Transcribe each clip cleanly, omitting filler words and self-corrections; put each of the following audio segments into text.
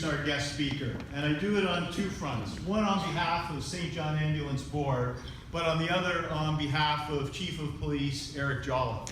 introduce our guest speaker, and I do it on two fronts. One on behalf of St. John Ambulance Board, but on the other on behalf of Chief of Police Eric Gala.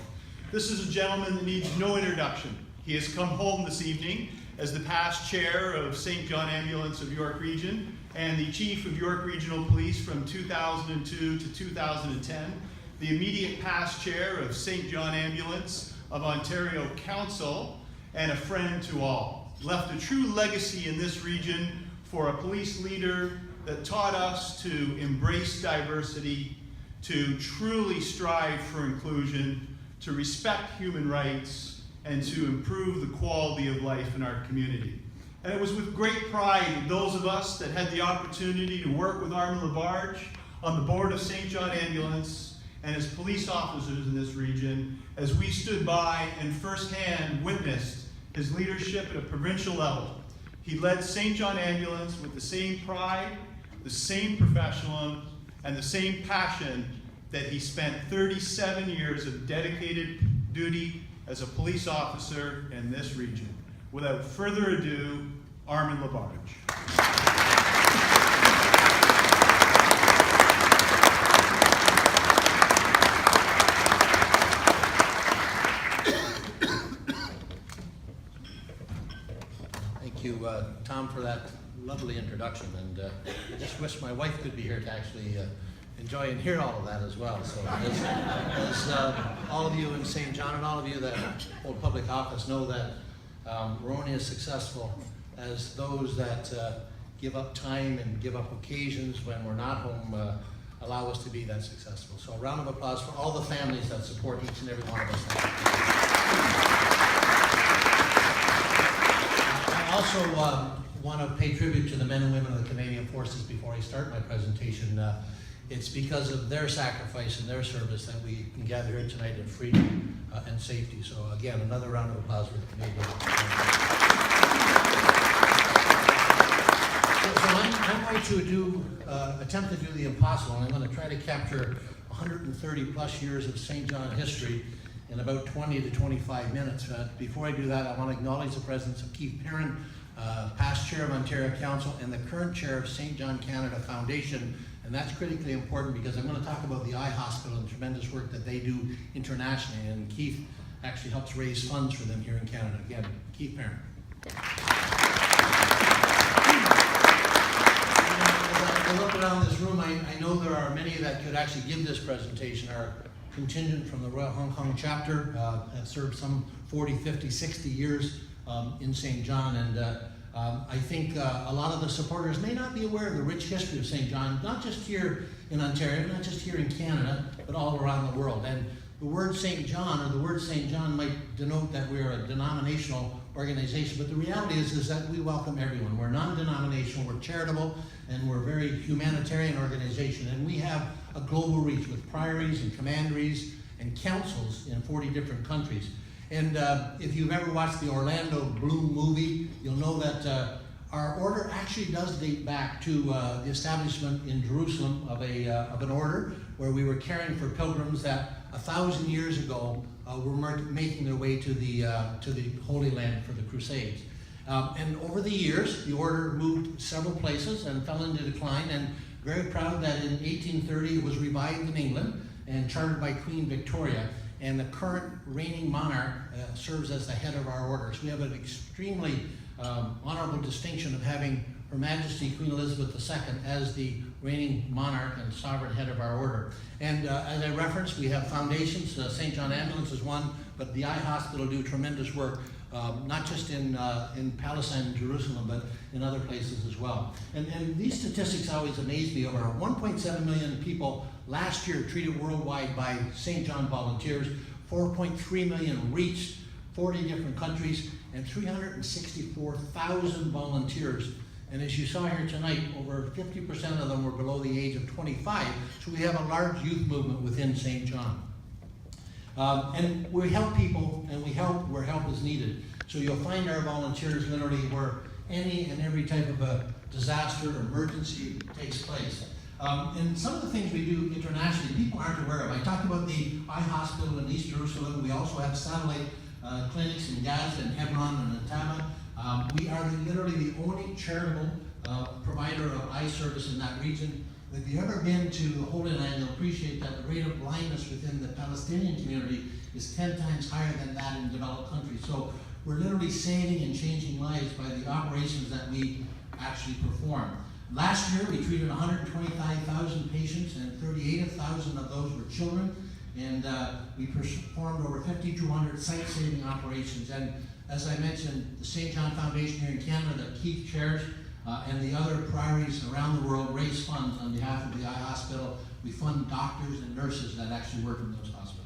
This is a gentleman that needs no introduction. He has come home this evening as the past chair of St. John Ambulance of York Region and the Chief of York Regional Police from 2002 to 2010, the immediate past chair of St. John Ambulance of Ontario Council, and a friend to all. Left a true legacy in this region for a police leader that taught us to embrace diversity, to truly strive for inclusion, to respect human rights, and to improve the quality of life in our community. And it was with great pride that those of us that had the opportunity to work with ARMAND LA BARGE on the board of St. John Ambulance and as police officers in this region, as we stood by and firsthand witnessed his leadership at a provincial level. He led St. John Ambulance with the same pride, the same professionalism, and the same passion that he spent 37 years of dedicated duty as a police officer in this region. Without further ado, ARMAND LA BARGE. Thank you, Tom, for that lovely introduction, and I just wish my wife could be here to actually enjoy and hear all of that as well. So as all of you in St. John and all of you that hold public office know that we're only as successful as those that give up time and give up occasions when we're not home allow us to be that successful. So a round of applause for all the families that support each and every one of us. I also want to pay tribute to the men and women of the Canadian Forces before I start my presentation. It's because of their sacrifice and their service that we can gather here tonight in freedom and safety. So again, another round of applause for the Canadian Forces. So I'm going to attempt to do the impossible, and I'm going to try to capture 130 plus years of St. John history in about 20 to 25 minutes. Before I do that, I want to acknowledge the presence of Keith Perrin, past chair of Ontario Council and the current chair of St. John Canada Foundation. And that's critically important because I'm going to talk about the eye hospital and the tremendous work that they do internationally. And Keith actually helps raise funds for them here in Canada. Again, Keith Perrin. As I look around this room, I know there are many that could actually give this presentation. Our contingent from the Royal Hong Kong chapter have served some 40, 50, 60 years in St. John, and I think a lot of the supporters may not be aware of the rich history of St. John, not just here in Ontario, not just here in Canada, but all around the world. And the word St. John, or the word St. John, might denote that we're a denominational organization, but the reality is that we welcome everyone. We're non-denominational, we're charitable, and we're a very humanitarian organization, and we have a global reach with priories and commanderies and councils in 40 different countries. And if you've ever watched the Orlando Bloom movie, you'll know that our order actually does date back to the establishment in Jerusalem of an order where we were caring for pilgrims that 1,000 years ago were making their way to the Holy Land for the Crusades. And over the years, the order moved several places and fell into decline, and very proud that in 1830 it was revived in England and chartered by Queen Victoria, and the current reigning monarch serves as the head of our order. So we have an extremely honorable distinction of having Her Majesty Queen Elizabeth II as the reigning monarch and sovereign head of our order. And as I referenced, we have foundations. St. John Ambulance is one, but the Eye Hospital do tremendous work, not just in Palestine and Jerusalem, but in other places as well. And these statistics always amaze me. Over 1.7 million people last year treated worldwide by St. John volunteers, 4.3 million reached 40 different countries, and 364,000 volunteers. And as you saw here tonight, over 50% of them were below the age of 25, so we have a large youth movement within St. John. And we help people, and we help where help is needed. So you'll find our volunteers literally where any and every type of a disaster or emergency takes place. And some of the things we do internationally, people aren't aware of. I talked about the Eye Hospital in East Jerusalem. We also have satellite clinics in Gaza and Hebron and Atama. We are literally the only charitable provider of eye service in that region. If you've ever been to the Holy Land, you'll appreciate that the rate of blindness within the Palestinian community is 10 times higher than that in developed countries. So we're literally saving and changing lives by the operations that we actually perform. Last year, we treated 125,000 patients, and 38,000 of those were children. And we performed over 5,200 site-saving operations. And as I mentioned, the St. John Foundation here in Canada that Keith chairs, and the other priorities around the world raise funds on behalf of the eye hospital. We fund doctors and nurses that actually work in those hospitals.